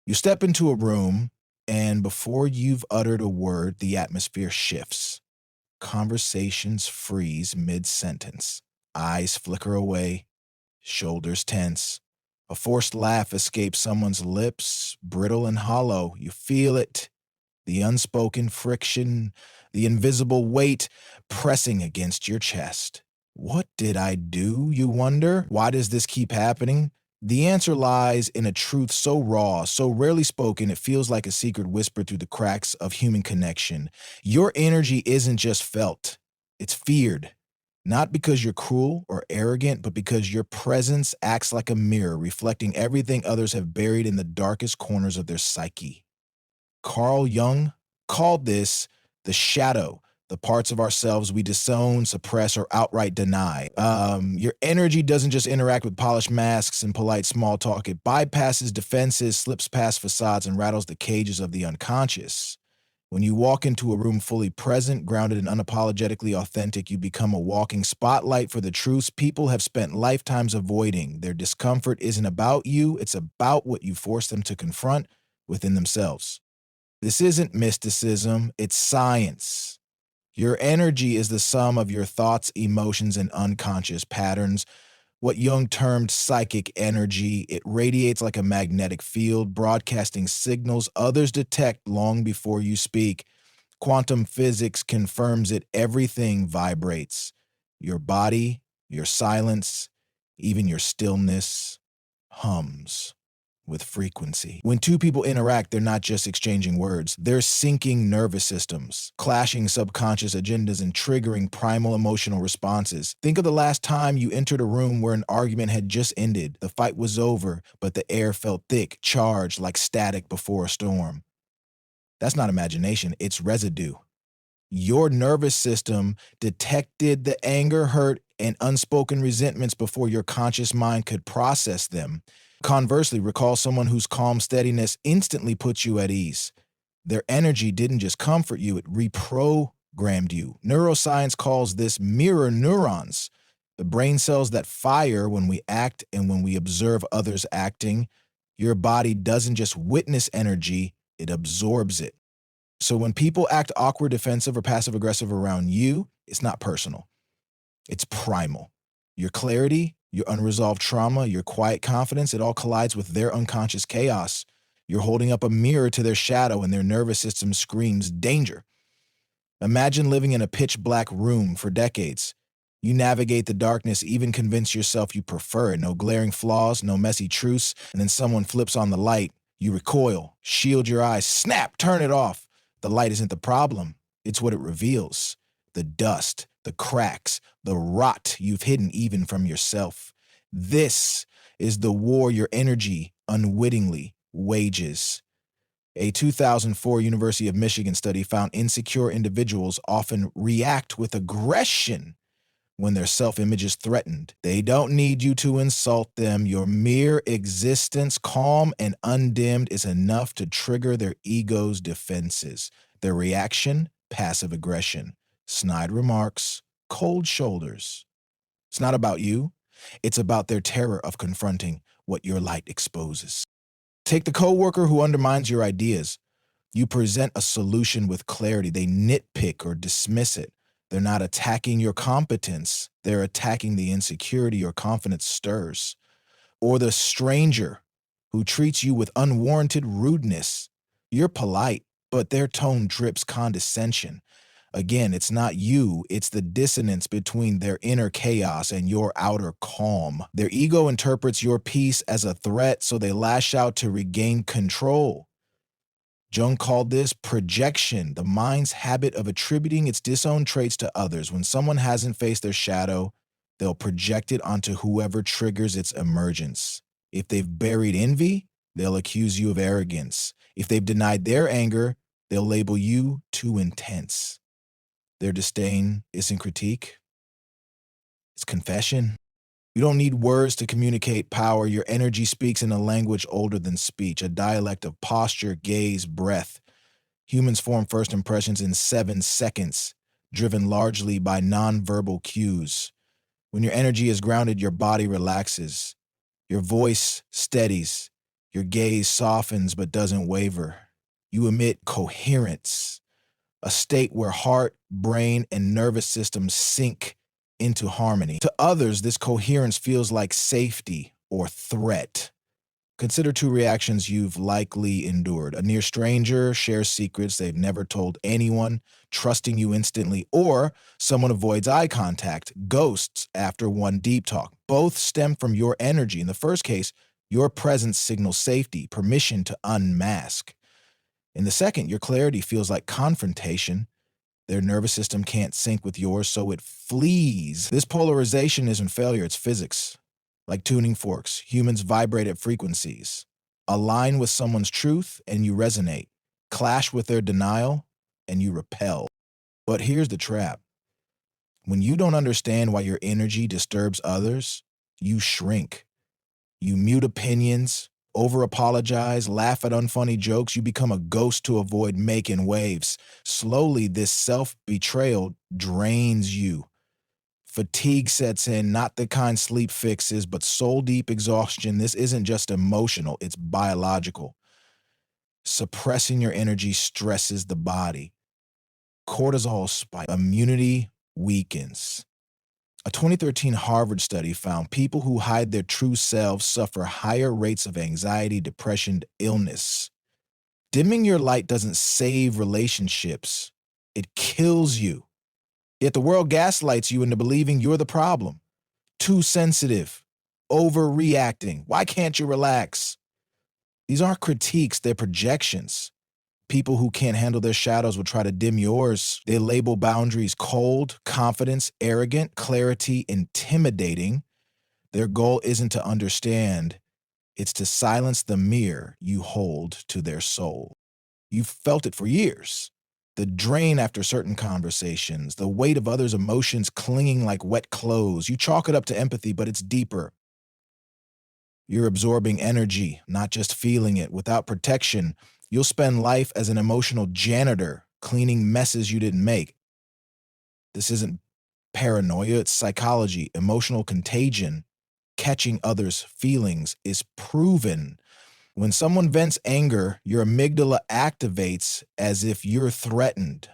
You step into a room, and before you've uttered a word, the atmosphere shifts. Conversations freeze mid-sentence. Eyes flicker away, shoulders tense. A forced laugh escapes someone's lips, brittle and hollow. You feel it. The unspoken friction, the invisible weight pressing against your chest. What did I do, you wonder? Why does this keep happening? The answer lies in a truth so raw, so rarely spoken, it feels like a secret whisper through the cracks of human connection. Your energy isn't just felt, it's feared. Not because you're cruel or arrogant, but because your presence acts like a mirror, reflecting everything others have buried in the darkest corners of their psyche. Carl Jung called this the shadow, the parts of ourselves we disown, suppress, or outright deny. Your energy doesn't just interact with polished masks and polite small talk. It bypasses defenses, slips past facades, and rattles the cages of the unconscious. When you walk into a room fully present, grounded, and unapologetically authentic, you become a walking spotlight for the truths people have spent lifetimes avoiding. Their discomfort isn't about you, it's about what you force them to confront within themselves. This isn't mysticism, it's science. Your energy is the sum of your thoughts, emotions, and unconscious patterns. What Jung termed psychic energy, it radiates like a magnetic field, broadcasting signals others detect long before you speak. Quantum physics confirms it. Everything vibrates. Your body, your silence, even your stillness hums with frequency. When two people interact, they're not just exchanging words. They're syncing nervous systems, clashing subconscious agendas, and triggering primal emotional responses. Think of the last time you entered a room where an argument had just ended. The fight was over, but the air felt thick, charged like static before a storm. That's not imagination, it's residue. Your nervous system detected the anger, hurt, and unspoken resentments before your conscious mind could process them. Conversely, recall someone whose calm steadiness instantly puts you at ease. Their energy didn't just comfort you, it reprogrammed you. Neuroscience calls this mirror neurons, the brain cells that fire when we act and when we observe others acting. Your body doesn't just witness energy, it absorbs it. So when people act awkward, defensive, or passive aggressive around you, it's not personal. It's primal. Your clarity, your unresolved trauma, your quiet confidence, it all collides with their unconscious chaos. You're holding up a mirror to their shadow and their nervous system screams danger. Imagine living in a pitch black room for decades. You navigate the darkness, even convince yourself you prefer it. No glaring flaws, no messy truths, and then someone flips on the light. You recoil, shield your eyes, snap, turn it off. The light isn't the problem. It's what it reveals. The dust, the cracks, the rot you've hidden even from yourself. This is the war your energy unwittingly wages. A 2004 University of Michigan study found insecure individuals often react with aggression when their self-image is threatened. They don't need you to insult them. Your mere existence, calm and undimmed, is enough to trigger their ego's defenses. Their reaction, passive aggression. Snide remarks, cold shoulders. It's not about you. It's about their terror of confronting what your light exposes. Take the coworker who undermines your ideas. You present a solution with clarity. They nitpick or dismiss it. They're not attacking your competence. They're attacking the insecurity your confidence stirs. Or the stranger who treats you with unwarranted rudeness. You're polite, but their tone drips condescension. Again, it's not you, it's the dissonance between their inner chaos and your outer calm. Their ego interprets your peace as a threat, so they lash out to regain control. Jung called this projection, the mind's habit of attributing its disowned traits to others. When someone hasn't faced their shadow, they'll project it onto whoever triggers its emergence. If they've buried envy, they'll accuse you of arrogance. If they've denied their anger, they'll label you too intense. Their disdain isn't critique, it's confession. You don't need words to communicate power. Your energy speaks in a language older than speech, a dialect of posture, gaze, breath. Humans form first impressions in 7 seconds, driven largely by nonverbal cues. When your energy is grounded, your body relaxes. Your voice steadies. Your gaze softens but doesn't waver. You emit coherence, a state where heart, brain, and nervous system sync into harmony. To others, this coherence feels like safety or threat. Consider two reactions you've likely endured. A near stranger shares secrets they've never told anyone, trusting you instantly, or someone avoids eye contact, ghosts after one deep talk. Both stem from your energy. In the first case, your presence signals safety, permission to unmask. In the second, your clarity feels like confrontation. Their nervous system can't sync with yours, so it flees. This polarization isn't failure, it's physics. Like tuning forks, humans vibrate at frequencies. Align with someone's truth and you resonate. Clash with their denial and you repel. But here's the trap. When you don't understand why your energy disturbs others, you shrink. You mute opinions, over-apologize, laugh at unfunny jokes. You become a ghost to avoid making waves. Slowly, this self-betrayal drains you. Fatigue sets in, not the kind sleep fixes, but soul-deep exhaustion. This isn't just emotional, it's biological. Suppressing your energy stresses the body. Cortisol spikes. Immunity weakens. A 2013 Harvard study found people who hide their true selves suffer higher rates of anxiety, depression, illness. Dimming your light doesn't save relationships. It kills you. Yet the world gaslights you into believing you're the problem. Too sensitive. Overreacting. Why can't you relax? These aren't critiques, they're projections. People who can't handle their shadows will try to dim yours. They label boundaries cold, confidence, arrogant, clarity, intimidating. Their goal isn't to understand, it's to silence the mirror you hold to their soul. You've felt it for years. The drain after certain conversations, the weight of others' emotions clinging like wet clothes. You chalk it up to empathy, but it's deeper. You're absorbing energy, not just feeling it. Without protection, you'll spend life as an emotional janitor, cleaning messes you didn't make. This isn't paranoia, it's psychology. Emotional contagion, catching others' feelings, is proven. When someone vents anger, your amygdala activates as if you're threatened.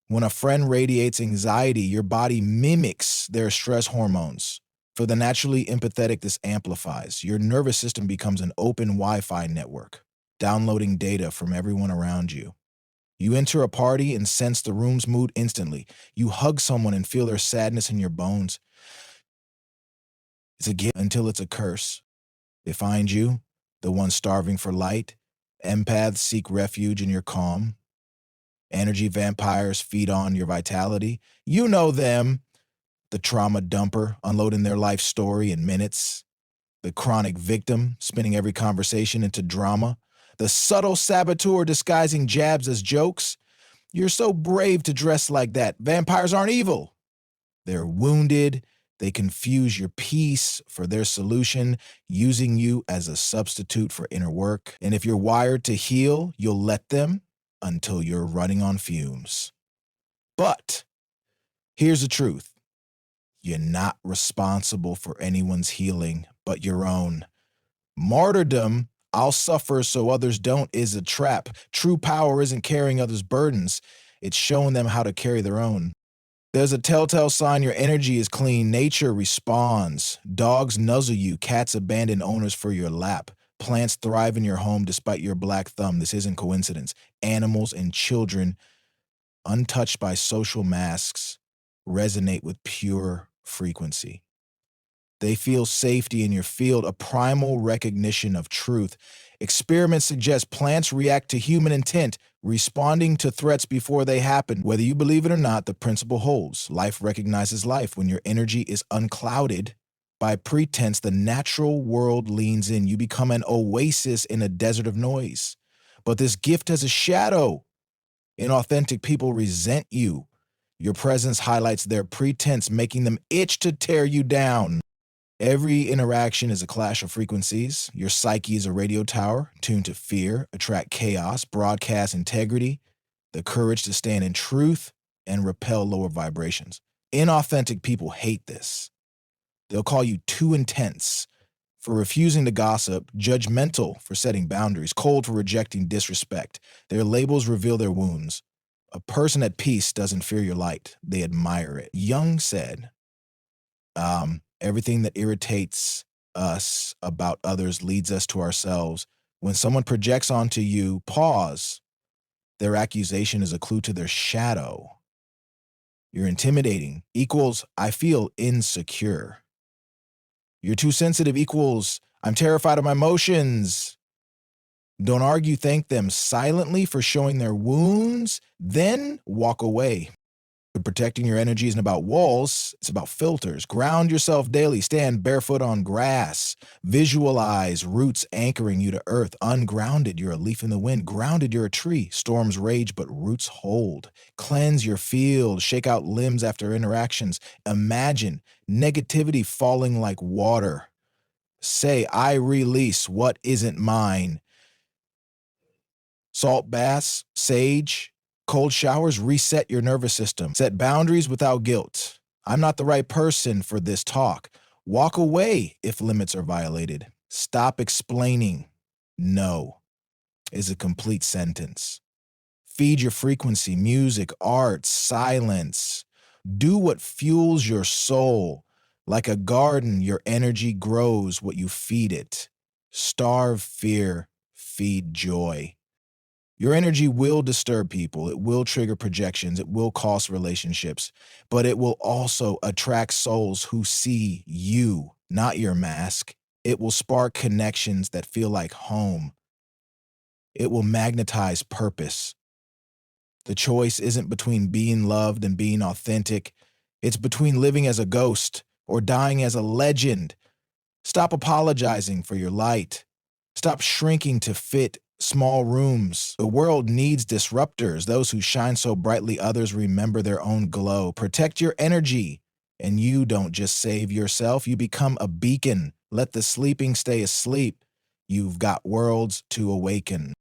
When a friend radiates anxiety, your body mimics their stress hormones. For the naturally empathetic, this amplifies. Your nervous system becomes an open Wi-Fi network, downloading data from everyone around you. You enter a party and sense the room's mood instantly. You hug someone and feel their sadness in your bones. It's a gift until it's a curse. They find you, the one starving for light. Empaths seek refuge in your calm. Energy vampires feed on your vitality. You know them. The trauma dumper, unloading their life story in minutes. The chronic victim, spinning every conversation into drama. The subtle saboteur disguising jabs as jokes. You're so brave to dress like that. Vampires aren't evil. They're wounded. They confuse your peace for their solution, using you as a substitute for inner work. And if you're wired to heal, you'll let them until you're running on fumes. But here's the truth. You're not responsible for anyone's healing but your own. Martyrdom, I'll suffer so others don't, is a trap. True power isn't carrying others' burdens. It's showing them how to carry their own. There's a telltale sign your energy is clean. Nature responds. Dogs nuzzle you. Cats abandon owners for your lap. Plants thrive in your home despite your black thumb. This isn't coincidence. Animals and children, untouched by social masks, resonate with pure frequency. They feel safety in your field, a primal recognition of truth. Experiments suggest plants react to human intent, responding to threats before they happen. Whether you believe it or not, the principle holds. Life recognizes life. When your energy is unclouded by pretense, the natural world leans in. You become an oasis in a desert of noise. But this gift has a shadow. Inauthentic people resent you. Your presence highlights their pretense, making them itch to tear you down. Every interaction is a clash of frequencies. Your psyche is a radio tower, tuned to fear, attract chaos, broadcast integrity, the courage to stand in truth, and repel lower vibrations. Inauthentic people hate this. They'll call you too intense, for refusing to gossip, judgmental for setting boundaries, cold for rejecting disrespect. Their labels reveal their wounds. A person at peace doesn't fear your light, they admire it. Jung said, everything that irritates us about others leads us to ourselves. When someone projects onto you, pause. Their accusation is a clue to their shadow. You're intimidating equals I feel insecure. You're too sensitive equals I'm terrified of my emotions. Don't argue, thank them silently for showing their wounds, then walk away. Protecting your energy isn't about walls, it's about filters. Ground yourself daily, stand barefoot on grass. Visualize roots anchoring you to earth. Ungrounded, you're a leaf in the wind. Grounded, you're a tree. Storms rage, but roots hold. Cleanse your field, shake out limbs after interactions. Imagine negativity falling like water. Say, I release what isn't mine. Salt baths, sage, cold showers reset your nervous system. Set boundaries without guilt. I'm not the right person for this talk. Walk away if limits are violated. Stop explaining. No is a complete sentence. Feed your frequency, music, art, silence. Do what fuels your soul. Like a garden, your energy grows what you feed it. Starve fear, feed joy. Your energy will disturb people. It will trigger projections. It will cost relationships, but it will also attract souls who see you, not your mask. It will spark connections that feel like home. It will magnetize purpose. The choice isn't between being loved and being authentic. It's between living as a ghost or dying as a legend. Stop apologizing for your light. Stop shrinking to fit small rooms. The world needs disruptors, those who shine so brightly others remember their own glow. Protect your energy, and you don't just save yourself, you become a beacon. Let the sleeping stay asleep. You've got worlds to awaken.